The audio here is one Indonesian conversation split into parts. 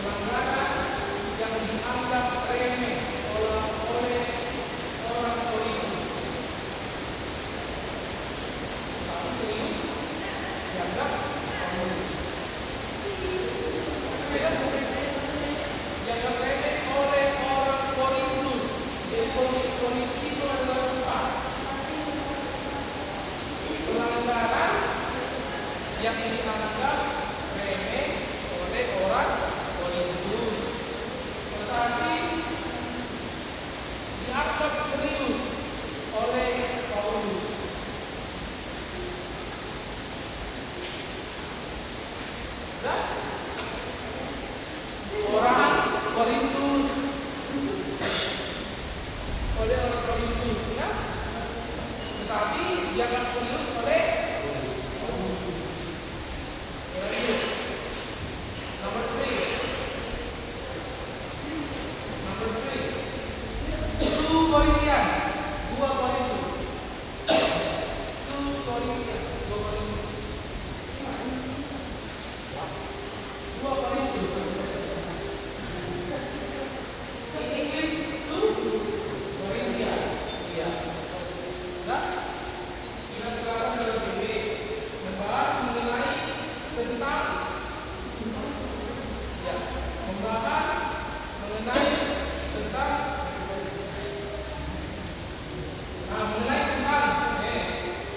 Pelanggaran yang dianggap remeh oleh orang yang dianggap remeh oleh orang Korintus, tetapi dianggap serius oleh Paulus. Nah, orang Korintus oleh orang Korintus, ya, tetapi dianggap serius oleh Number three. 2 Korintian 2 Korintus 2 Korintian 2 Korintus in English 2 Korintian. Iya. Nah, kita sekarang dalam BB membahas mengenai tentang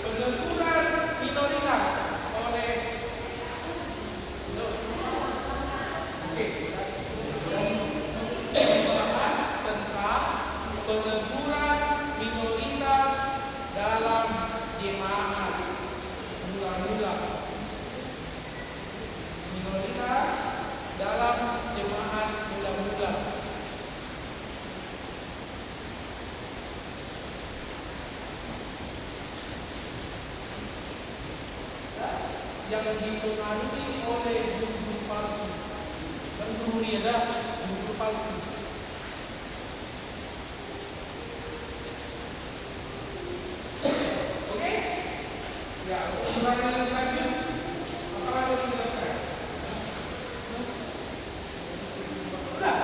pengaturan minoritas oleh membahas tentang peneguran minoritas dalam jemaat mula-mula. Minoritas dalam jemaat mula-mula. Yang dipengaruhi oleh guru palsu. Dan guru ini adalah guru palsu. Oke? Ya, sudah lanjut. Apakah ada yang selesai? Sudah.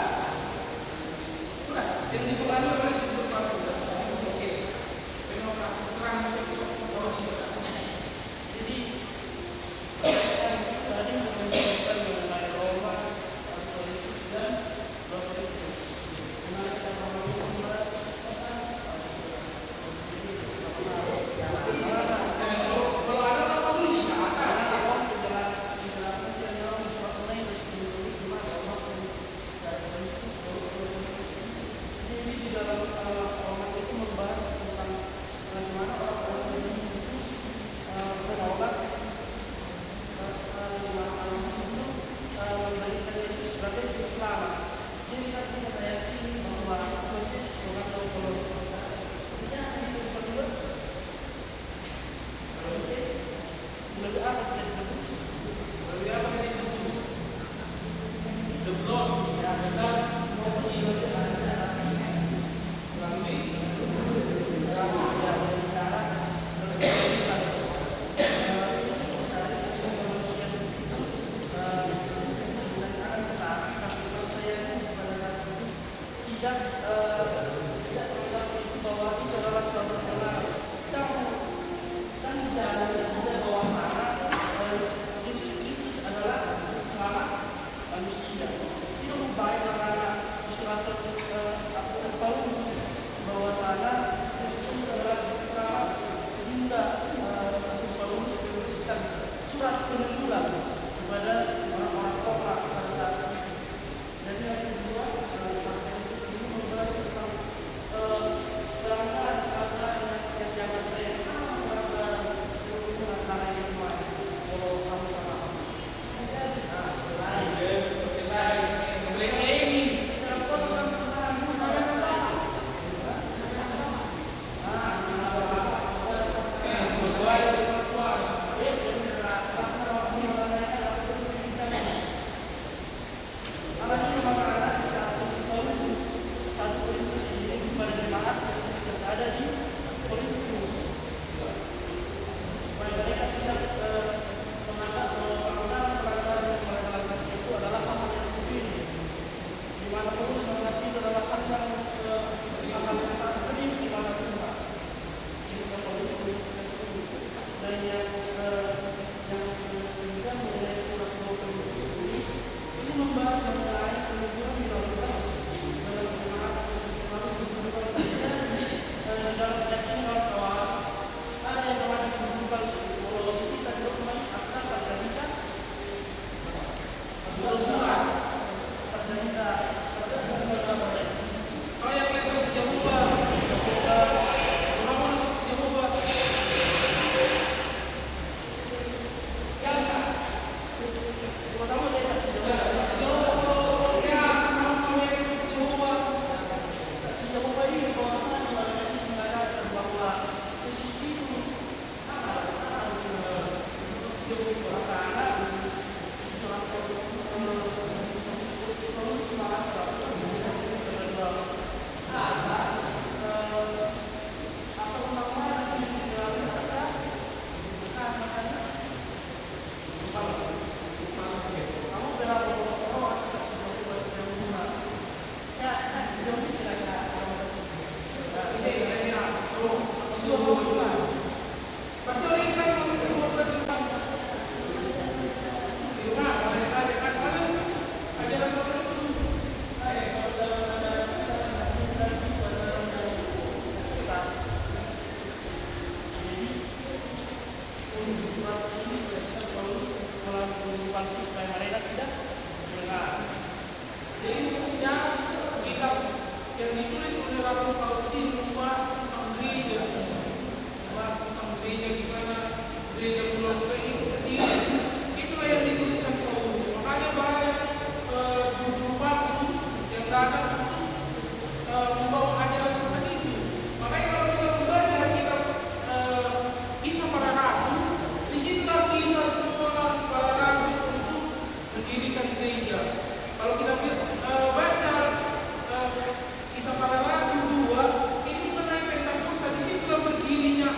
Yang dipengaruhi oleh guru palsu. Oke. Penolak terang jadi tadi menjelaskan mengenai Roma, Korintus dan Korintus. Gimana kita memahami kalau ada apa bunyi?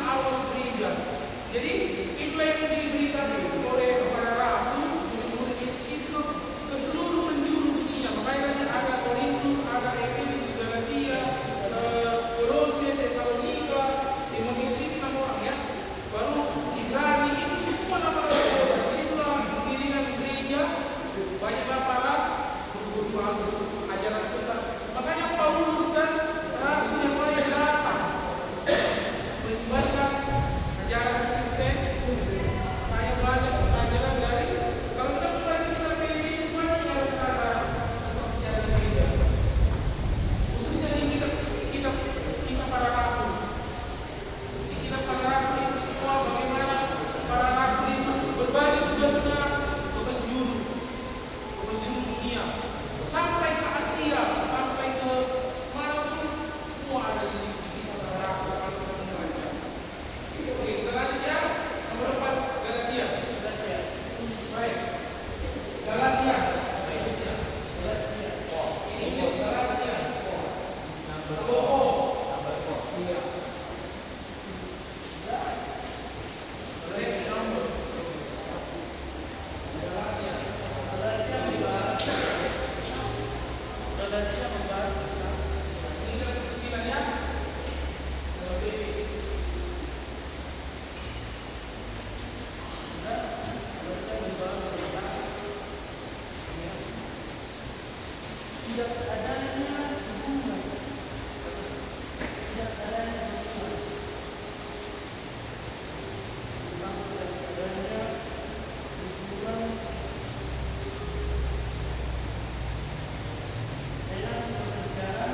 awal gereja. Jadi itulah yang diberikan oleh para rasul, murid-murid Yesus itu ke seluruh penjuru dunia. Makanya ada Korintus, ada Efesus, Galatia, Kolose, Tesalonika, Timotius itu nama orang ya. Baru Ibrani itu semua nama-nama. Itulah dirikan gereja. Banyak laparan, guru-guru palsu, ajaran sesat. Makanya Paulus dan rasul yang lain datang menyebarkan ajaran Kristen. Saya belajar ajaran dari kalau kita belajar kita pilih banyak kata sejarah gereja. Khususnya di kitab kisah para rasul. Di kitab para rasul itu semua bagaimana para rasul itu berbagi tugasnya ke penjuru dunia sampai ke Asia, sampai ke mana pun semua ada di sini. Kisah para rasul kalau kita membaca. Oke, kita lanjut ya. Nomor 4, Galatia. Baik. Galatia. Ini Galatia. Next number. Galatia membahas tentang ini kan kesimpulannya. Tidak adanya hubungan, tidak adanya hubungan, tidak adanya hubungan dengan pekerjaan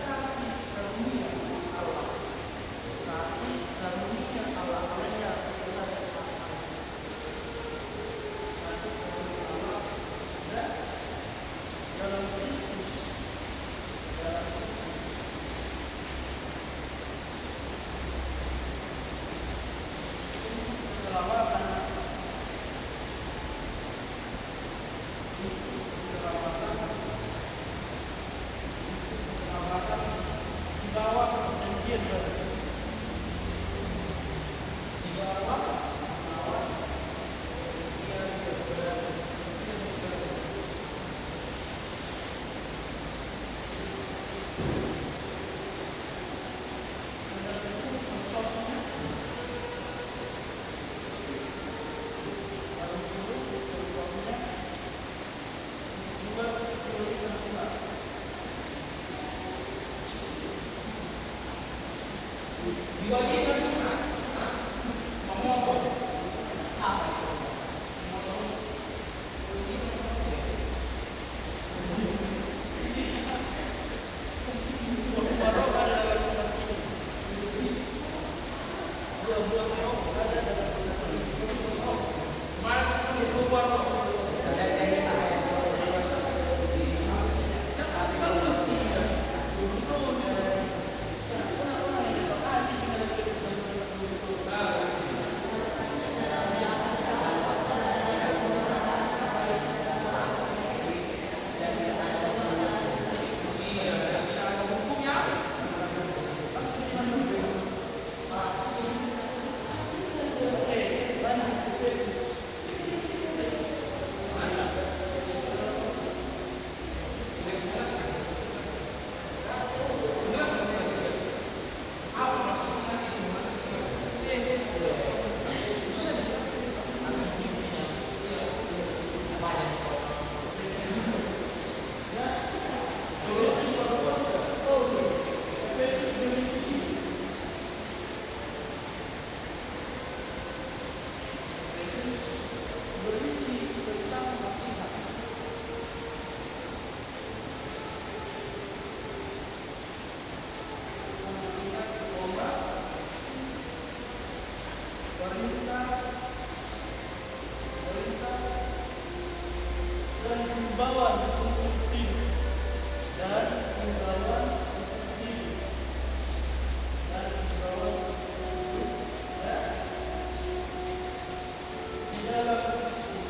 kasih karunia Allah. Kasih karunia Allah hanya kita dapatkan. Kasih karunia Allah dan dalam Kristus, keselamatan di bawah perjanjian baru. Dibagikan sunat, memotong apa itu? Memotong dan himbauan untuk hidup dan himbauan untuk hidup dan himbauan untuk hidup dan di dalam Kristus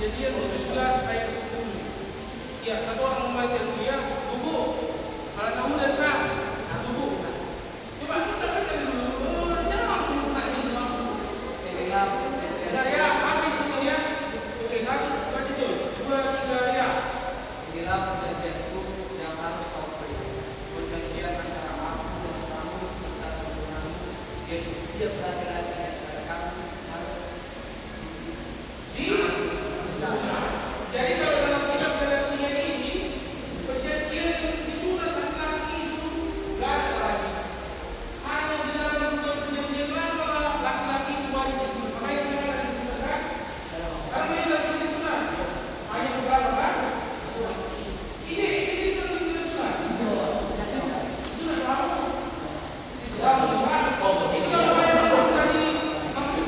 Kejadian 17 ayat 10. Ya, satu orang membaca dia, buku. Kalau kamu datang, buku. Coba kita baca dulu. Jangan langsung sekali langsung. Saya habis itu ya. Oke, satu baca dulu. 2, 3 ya. Inilah perjanjianku yang harus kau pegang. Perjanjian antara aku dan kamu serta keturunanmu, yaitu setiap laki-laki di antara kamu harus jadi kalau dalam kitab Galatia ini perjanjian disunat laki-laki itu gak ada lagi. Hanya di dalam perjanjian lama laki-laki itu wajib disunat. Makanya kita lagi disunatkan. Sekarang ini lagi disunat. Hanya beberapa kan? Ini sering disunat. Sunat lama. Lama kan? Itu kalau yang masuk dari maksud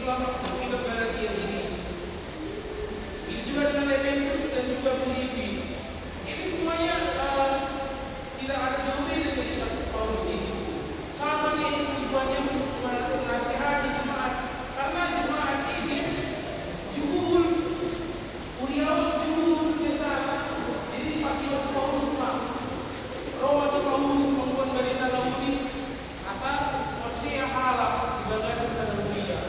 itulah maksud kitab Galatia ini. Ini juga dengan Efesus dan juga Filipi. Ini semuanya tidak ada jauh beda dari kitab Paulus ini. Sama nih tujuannya untuk menasihati jemaat, karena jemaat ini jujur, Uriah jujur biasa. Jadi pasti waktu Paulus Pak, roh masuk Paulus membuat berita Laudi, asal Hosea halap dibanggakan pada Uriah.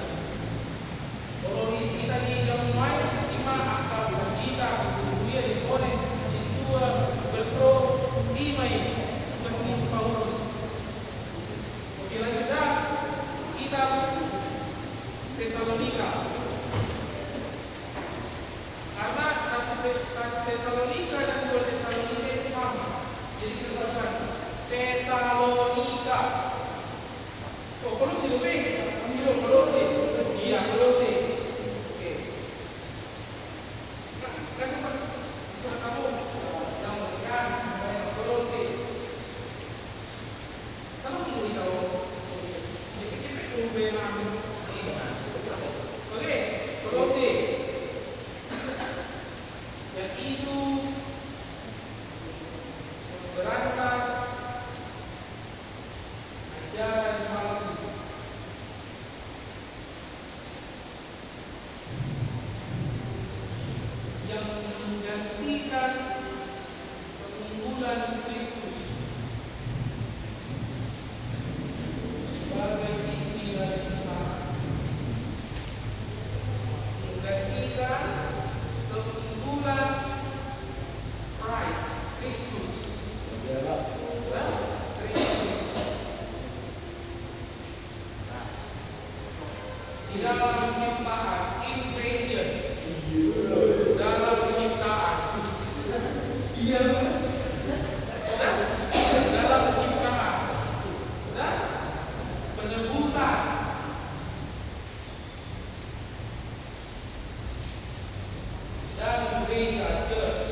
Kalau kita di dalam lain, lima akal kita, Uriah di sore, dua berpro, lima ini tugas ini Paulus. Oke lanjut dah, kita Tesalonika. Karena satu Tesalonika dan dua Tesalonika itu sama. Jadi kita katakan Tesalonika. Oh, Kolose lebih. Ambil Kolose. Iya, Kolose. Oke. Kasih Pak. Bisa kamu yang berikan Kolose. Kalau mau tahu, kita itu benar. Oke, Kolose. Yang itu berantas ajaran palsu, yang menggantikan pengunggulan Kristus sebagai inti dari iman, menggantikan keunggulan Christ, Kristus. Di dalam penciptaan, in creation, dalam penciptaan, iya dalam penciptaan, dan penebusan, dan gereja church,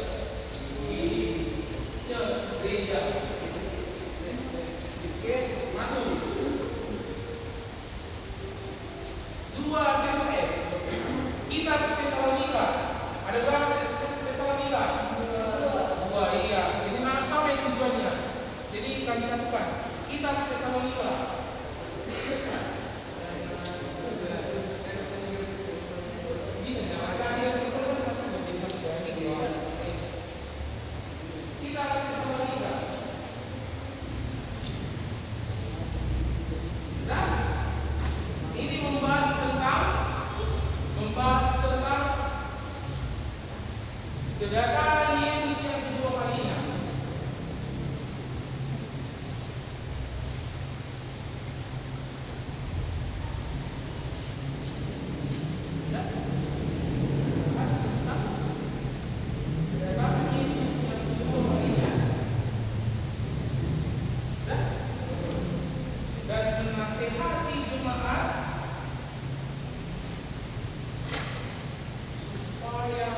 gereja, masuk. Dua Tesalonika. Kita Tesalonika. Ada berapa Tesalonika? Dua, iya. Jadi sama yang tujuannya. Jadi kami satukan. Kita Tesalonika. Bisa ada yang kita satu menjadi satu. Kita Tesalonika. Dan ini membahas tentang kedatangan Yesus yang kedua kalinya. Kedatangan Yesus yang kedua kalinya. Dan menasihati jemaat supaya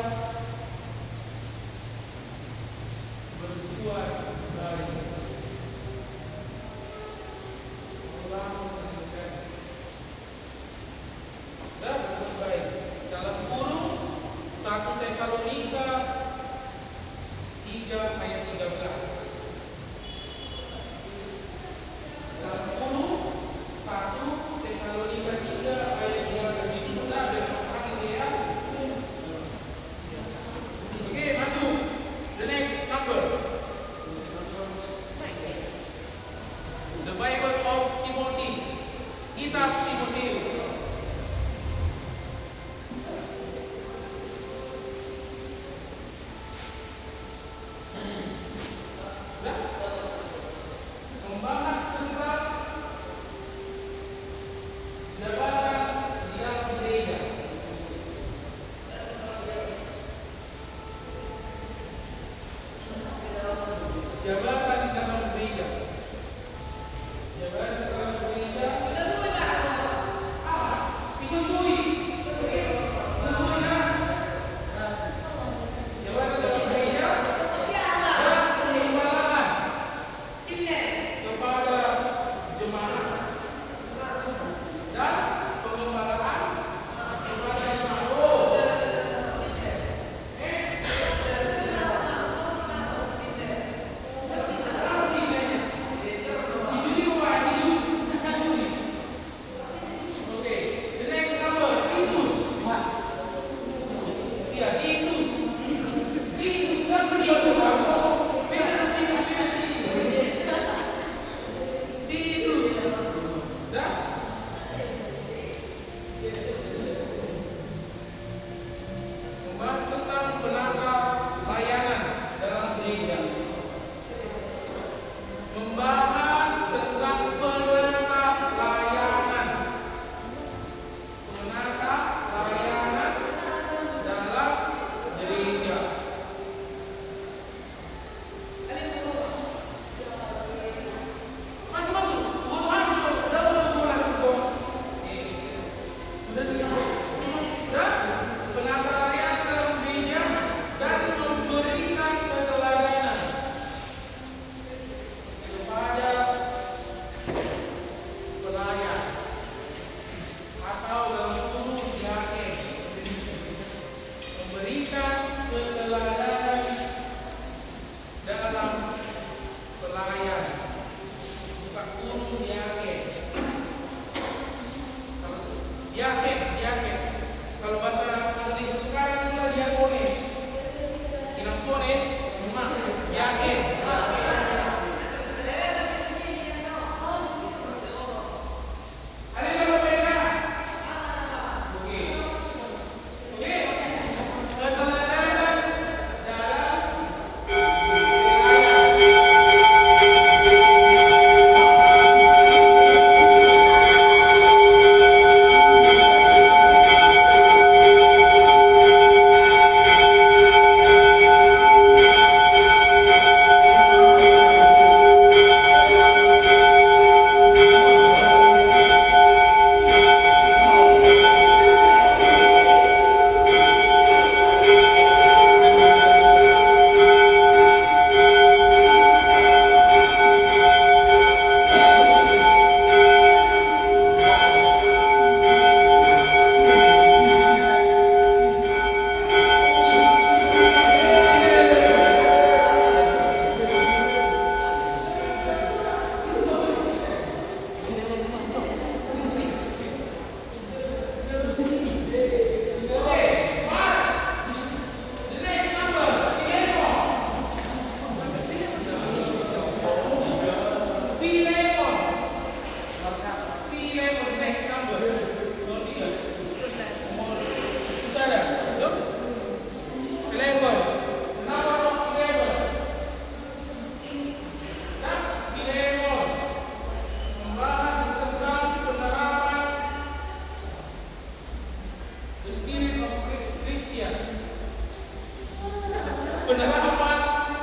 adalah apa?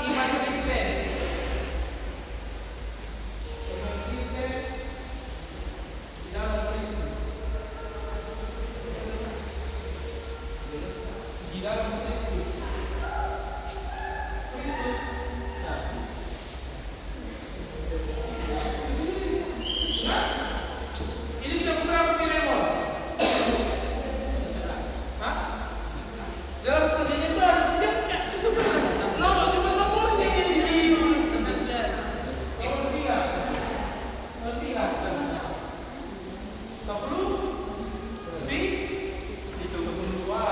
Iman Kristen. Iman Kristen di dalam Kristus. Di dalam Kristus. Kristus. Ini kita berapa Filemon? Hah? Dalam perjanjian baru, nomor nomornya yang di sini. Yang berpihak, berpihak. Tak perlu, lebih itu kedua.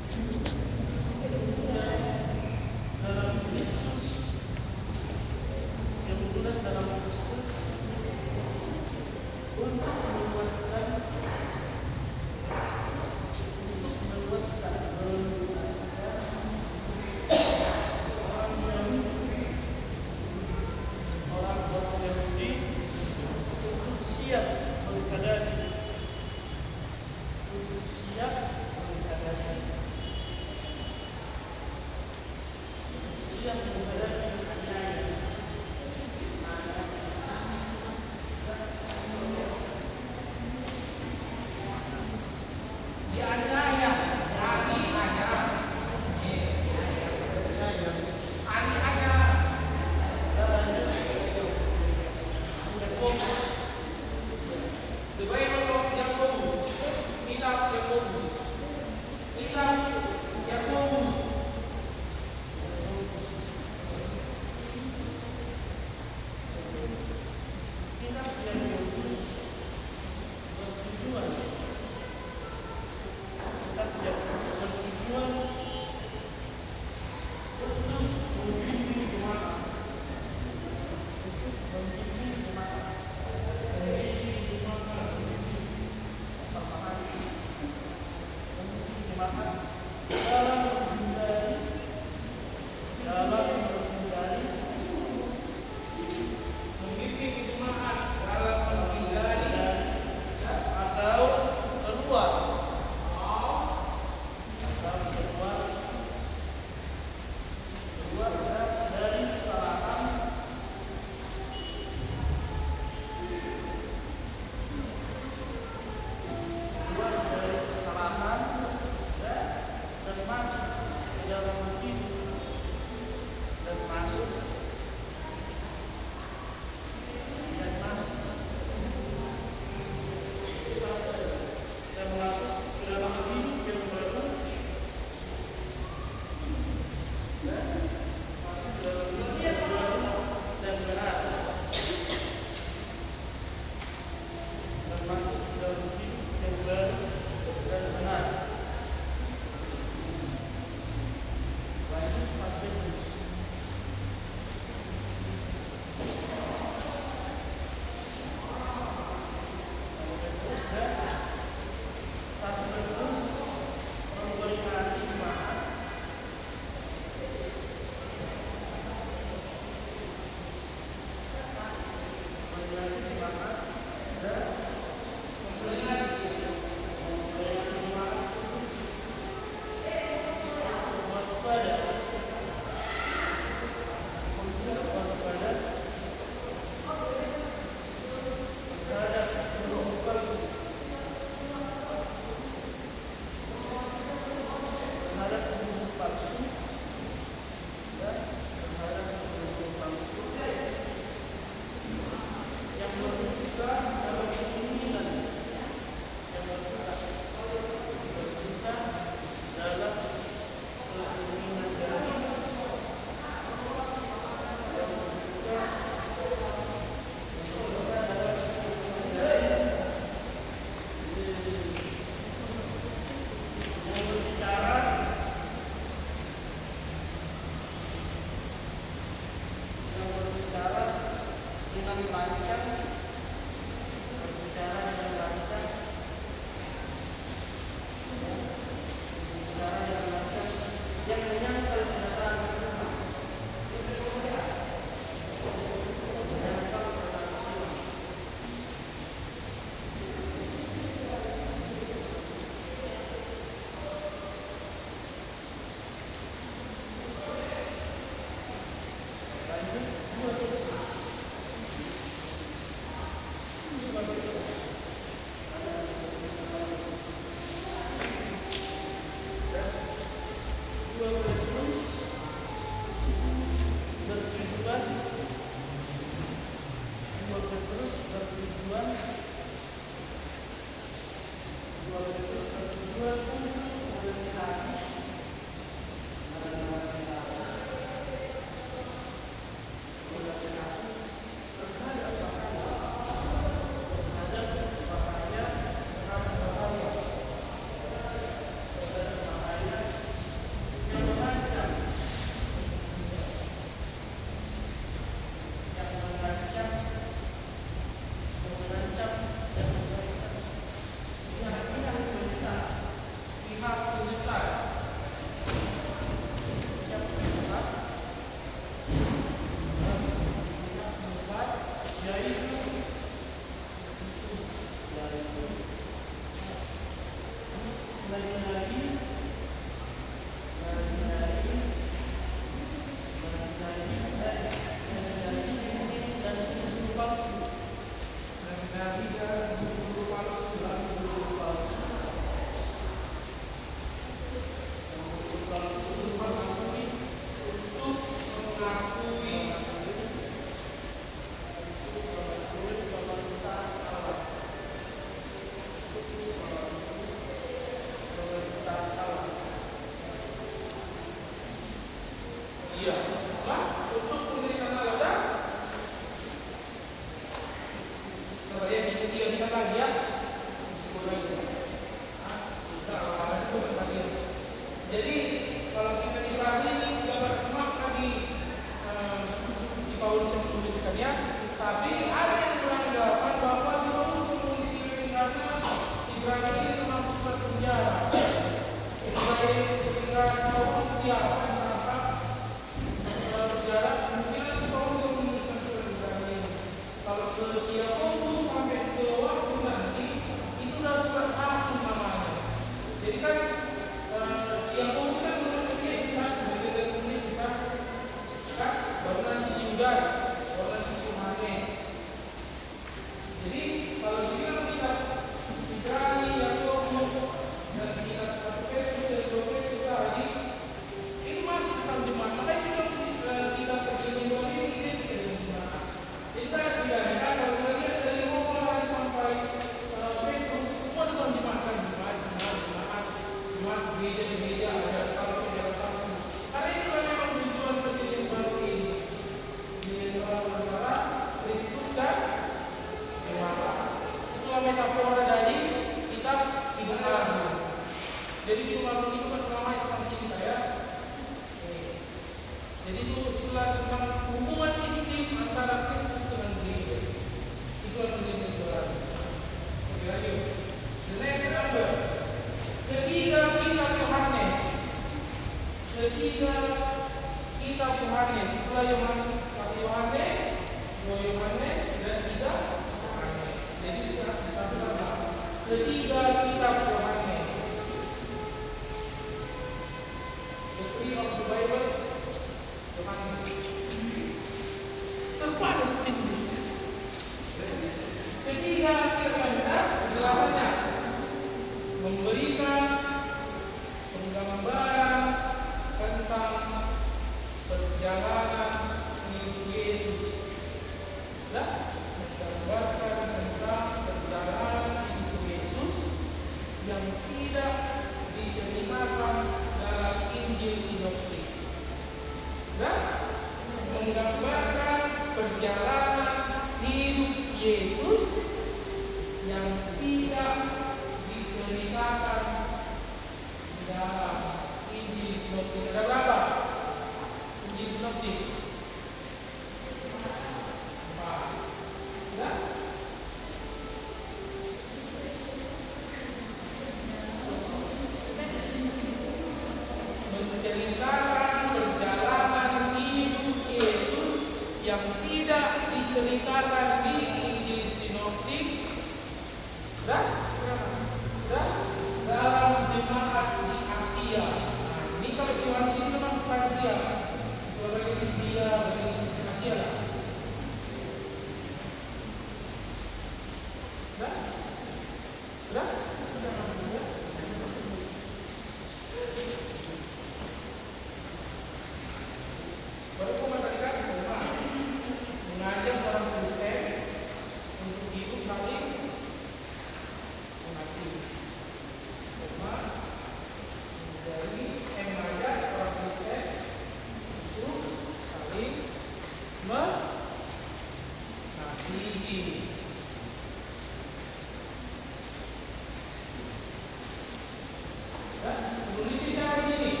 Ya, penulis siapa ini?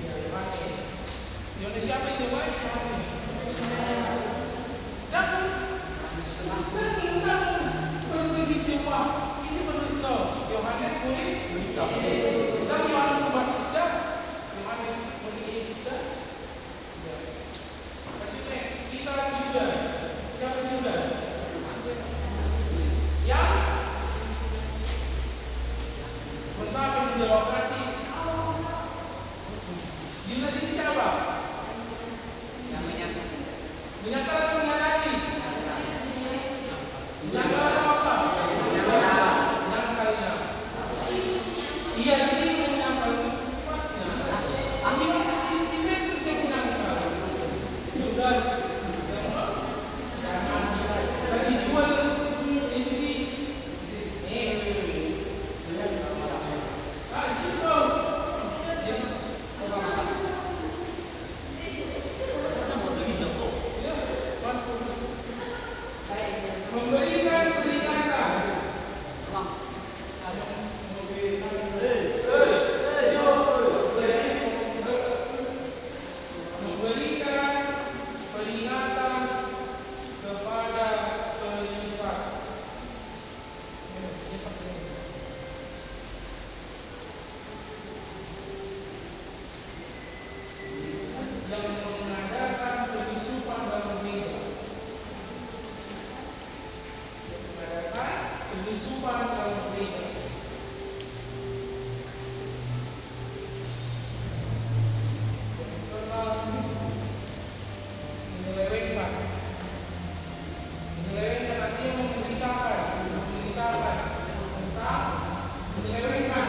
Ya, Yohanes. Yohanes siapa ini? Yohanes. Jangan begitu Pak. Ini penulis loh. Yohanes tulis. Dan Yohanes Pembaptis dah. Yohanes menulis dah. Ya. Selanjutnya kita juga. Siapa juga? Yang mentah menjawab berarti. Yudas ini siapa? Yang Menyangkal atau menyangkali? Menyangkal atau apa? Menyangkalnya. Iya sih menyangkal. Pasnya. Si Petrus yang menyangkal. Yudas. Dan dijual Yesus ini. Di situ. Memberikan peringatan. Memberikan peringatan kepada penyesat. Yang mengadakan penyusupan dalam gereja. Mengadakan penyusupan dalam gereja. Menyelewengkan. Menyelewengkan artinya memberitakan tentang menyelewengkan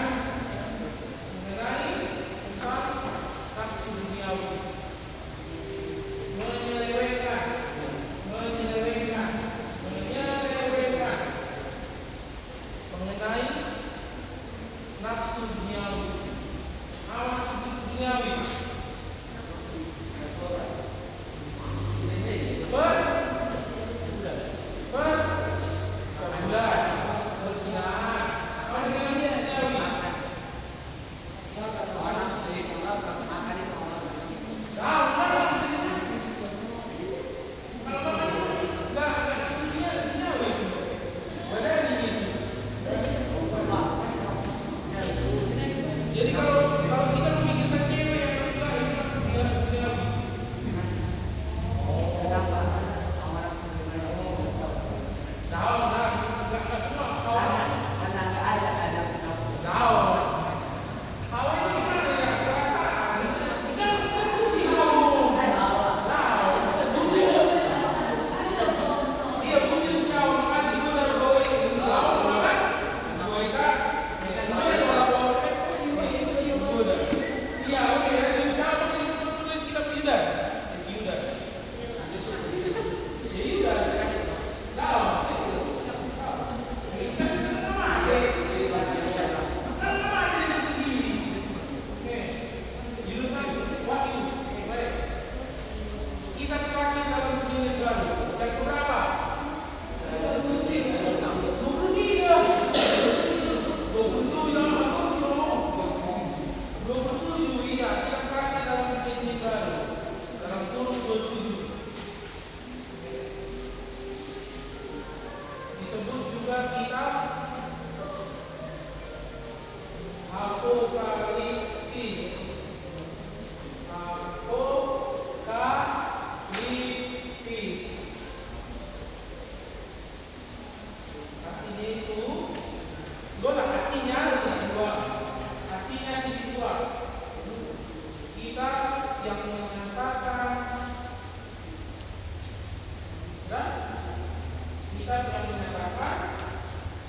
mengenai tentang nafsu duniawi. Menyelewengkan mengenai nafsu duniawi. Apa nafsu duniawi? Berkhinaan. Apa dengan duniawi? Jadi kalau kita memikirkan cewek yang duniawi. Tahu lah, enggak semua tahu. Tahu. Tahu ini gimana ya? Perasaan. Kan pusing kamu. Tahu. Iya, pusing syawal kan itu dari bawah itu. Tahu kan? Bawah itu. Iya, oke. Yang syawal itu tulis kita pindah. Yudas. Tahu. Kita terakhir dalam perjanjian baru. Yang keberapa? 27 iya. Kita terakhir dalam perjanjian baru. Dalam turun 27. Disebut juga kitab Apokaliptis. Artinya itu, artinya dua. Kita yang menyatakan,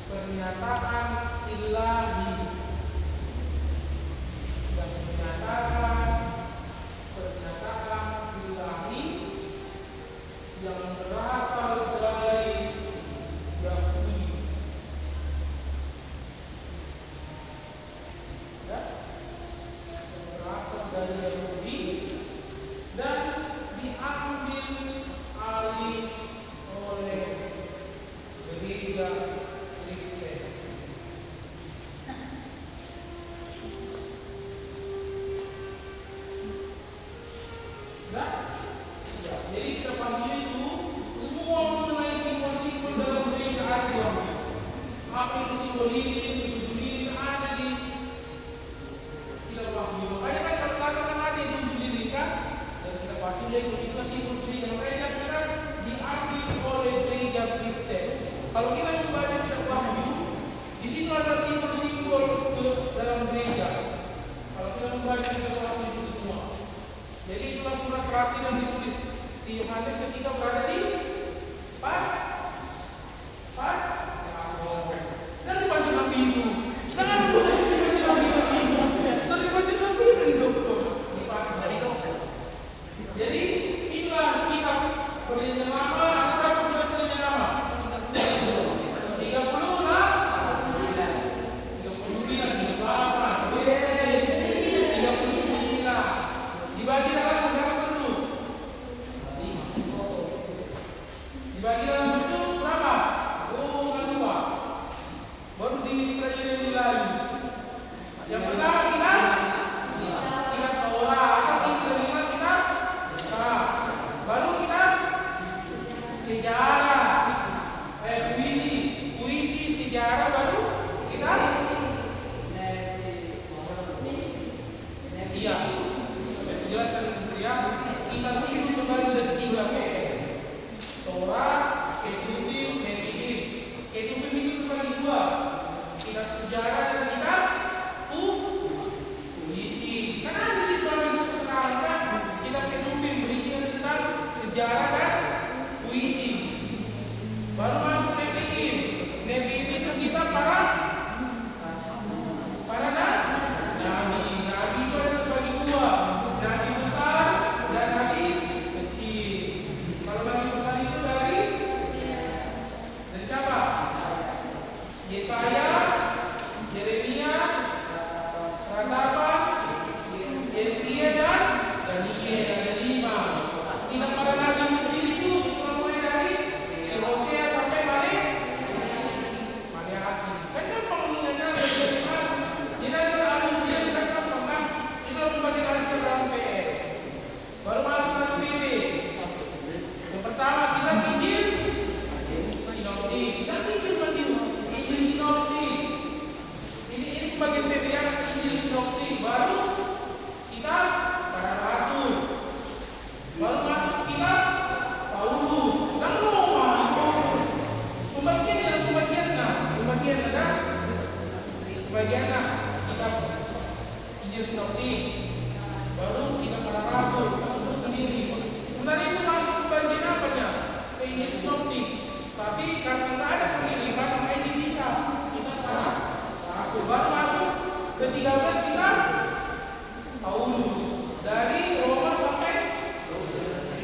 pernyataan ilahi. Yang menyatakan pernyataan ilahi yang berasal dari Yahudi. Berasal dari Yahudi dan diambil alih oleh gereja Kristen. apa itu simbol lilin, tujuh lilin ada di kitab Wahyu. Makanya kan kalau katakan ada di tujuh lilin kan, dan kitab Wahyu itu simbol lilin. Makanya kan diambil oleh gereja Kristen. Kalau kita membaca kitab Wahyu, di situ ada simbol-simbol dalam gereja. Kalau kita membaca kitab Wahyu itu semua. Jadi itulah surat Rati yang ditulis si Yohanes ketika berada di dan di baju biru. Jangan lupa di baju biru sih. Dari baju biru dokter. Di dari dokter. Jadi inilah kitab Perjanjian Lama. Ada berapa Perjanjian Lama? 30 lah. 39 berapa? 39. Dibagi dalam berapa dulu? Dibagi dalam itu berapa? Oh, dua. Baru di Perjanjian lalu. Yang pertama kita Torah, yang kedua kita baru kita sejarah, puisi sejarah, baru kita iya. Jelaskan ya, kita itu kembali dari 3 P. Torah, Ketubim, Nevi'im. Ketubim itu terbagi 2. Kitab sejarah dan kitab puisi. Karena di situ ada keterangan kitab Ketubim berisi tentang sejarah dan puisi. Baru masuk Nevi'im. Nevi'im itu kitab para nabi. Nabi itu ada terbagi 2. Nabi besar dan nabi kecil. Kalau nabi besar itu dari siapa? Yesaya, Yeremia, Ratapan, Yesaya dan Daniel. Ada 5. Tidak para nabi kecil itu mulai dari si Hosea sampai Maleakhi. Kan pengingatnya dari mana? Tidak ada alumni kan pernah itu membaca dari dalam PR. Baru masuk ke PB. Yang pertama kita Injil Sinoptik. Kita Injil Sinoptik. Ini bagian PB yang Injil Sinoptik. Baru kita para rasul. Baru masuk kita Paulus. Dan Roma. Pembagian kita Injil Sinoptik. Baru kita para rasul. Paulus sendiri. Sebenarnya itu masuk pembagian apanya? Ke Injil Sinoptik. Tapi karena tidak ada pengiriman, maka ini bisa kita para rasul. Baru masuk ke 13 kita Paulus. Dari Roma sampai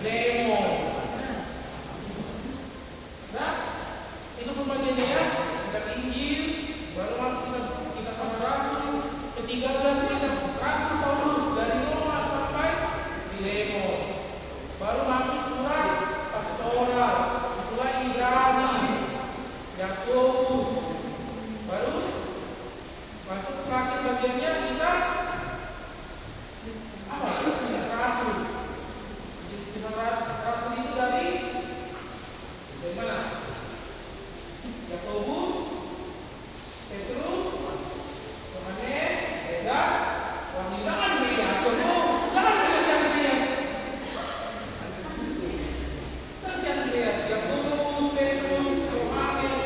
Demo. Nah, itu pembagiannya ya. Kita Injil, baru masuk kita para rasul. Ke 13 kita rasul Paulus dari Roma sampai Demo. Baru masuk surat pastoral, surat Ibrani, Yakobus. Baru masuk terakhir bagiannya kita apa? Rasul. Rasul itu dari mana? Yakobus, Petrus, Yohanes, Eza, Wahyu. Jangan lihat, jangan lihat. Yakobus, Petrus, Yohanes,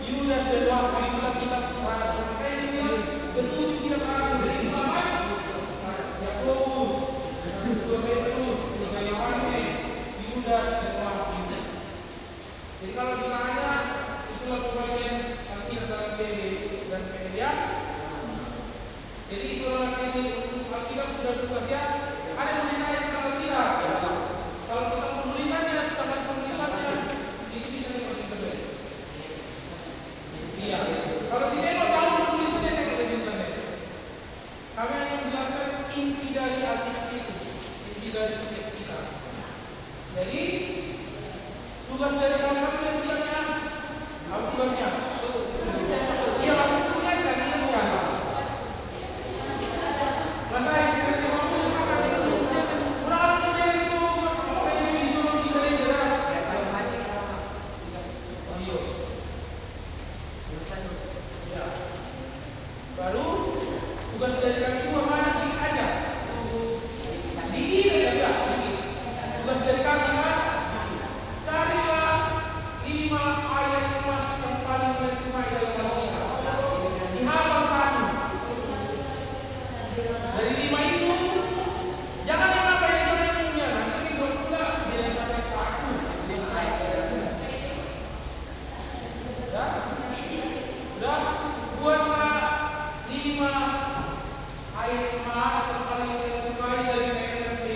Yudas dan Wahyu. Itulah kitab rasul. Makanya dia bilang ketujuh kitab rasul dari ulama. Yakobus, Petrus, Yohanes, Yudas dan Wahyu. Jadi kalau ditanya, itulah pembagian Alkitab dalam PB dan PB ya. Jadi itulah Alkitab sudah ya. Ada yang menilai tentang Alkitab. Kalau kita penulisannya, tentang penulisannya, itu bisa diperhatikan. Iya. Kalau tidak tahu penulisannya yang ada di internet. Kami hanya menjelaskan inti dari Alkitab itu, inti dari setiap kitab. Jadi tugas dari kalian yang siapnya, apa tugasnya? Iya, maksudnya tadi bukan. Masa yang kita ayat emas yang paling kita sukai dari PNPB.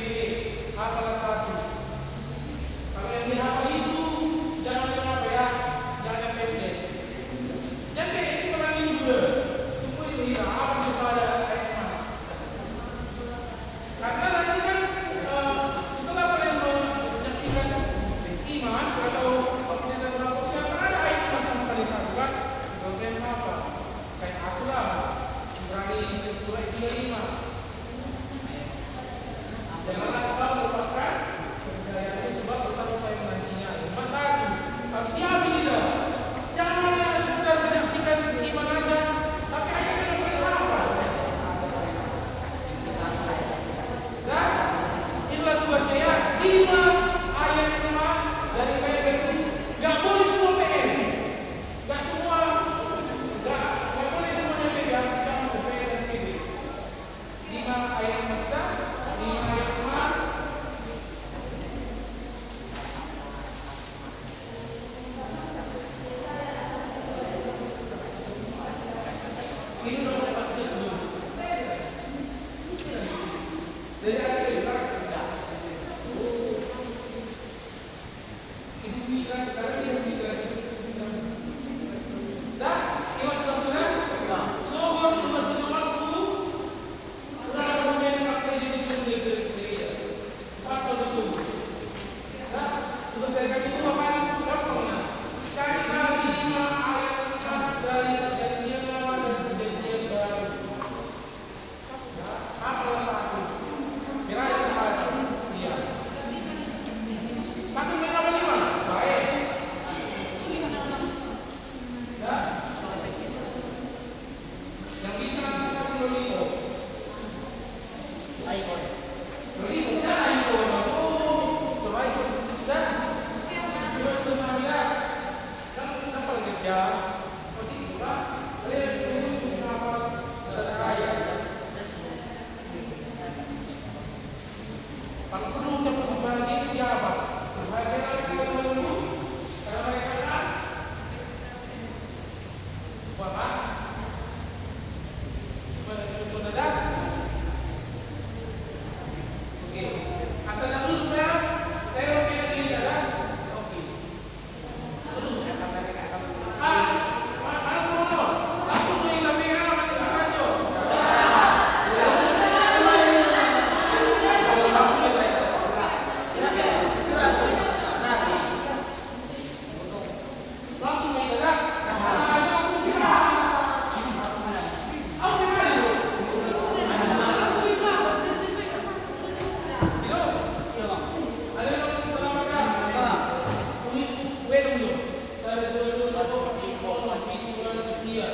Salah satu. Kalau yang dihafal itu jangan apa ya, jangan pendek. Jangan kayak sekarang ini juga. Tunggu itu hilang. Apa bisa ada ayat emas? Karena nanti kan setelah kalian menyaksikan iman atau penelitian berapa ada ayat emas sama kali satu kan? Dosen apa? Kayak aku lah. Berani surah 35. Janganlah kau melepaskan kepercayaan itu sebab besar upaya menantinya. Nomor satu, artinya tidak. Jangan hanya sekedar menyaksikan iman aja, tapi ayatnya yang berapa? Dan inilah tugas saya. 5 ayat emas dari PNPB. Gak boleh semua PN. Gak semua. Gak boleh semuanya pegang. Jangan PNPB. 5 ayat emas. 5 ayat emas. Ini nomor maksud dulu. Dari ayat itu kan? Itu kita, karena dia kita. Dah, iman Tuhan. Sohor itu masih waktu. Sudah kemudian pakai jadi gereja. Pasal itu. Dah, tugas saya kali itu apa? Gampangnya. Cari lagi 5 ayat emas dari perjanjian lama dan perjanjian baru. Apalah satu. Kira ada. Iya. Satu merah apa 5? Baik. Ya. Yang bisa kasih Lolito. Lolito jangan itu. Oh, terbaik. Dan itu sambil kan apa kerja? Oh, itu lah. Ini apa? Saya. Kalau perlu untuk berbagi dia apa? Sebagai orang dulu, kalau mereka kan, bapak, mendadak, oke. Asal dulu ya, saya oke ini adalah oke. Dulu, mana semua? Langsung main kamera, main kamera. Langsung main. Langsung main dah. Langsung kita. Apa gimana itu? Itu? Ada yang pertama kan? Gue dulu. Saya dulu apa di pol lagi bulan dia.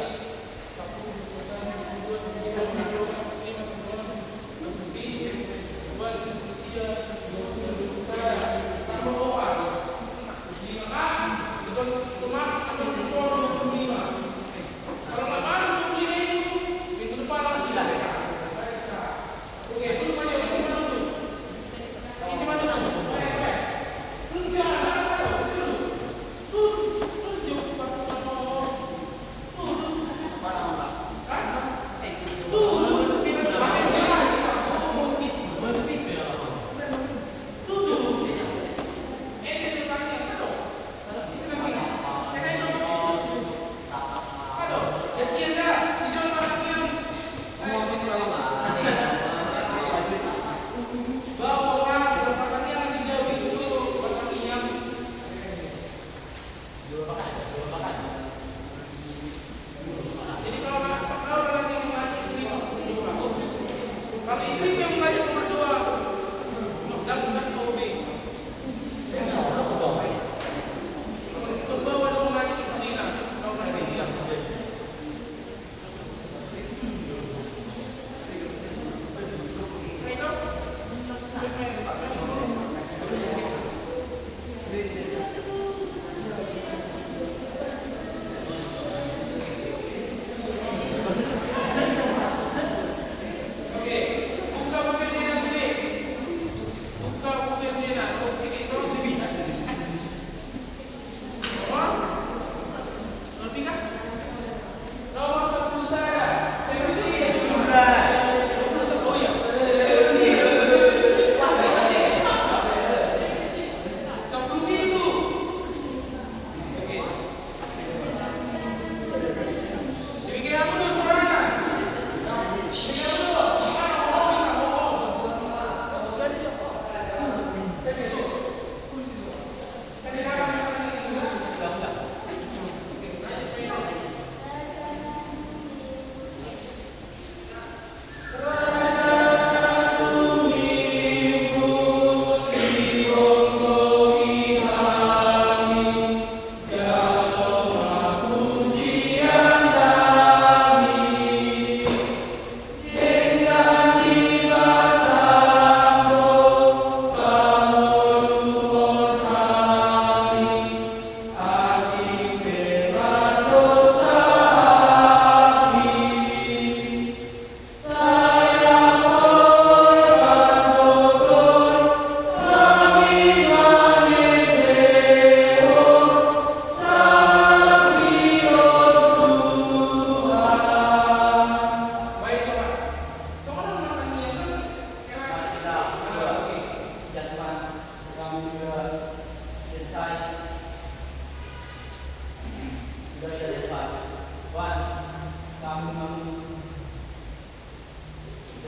Tuh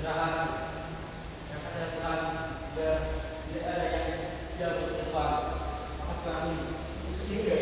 istirahat yang kasih Tuhan dan tidak ada yang jauh ke depan maka kami sehingga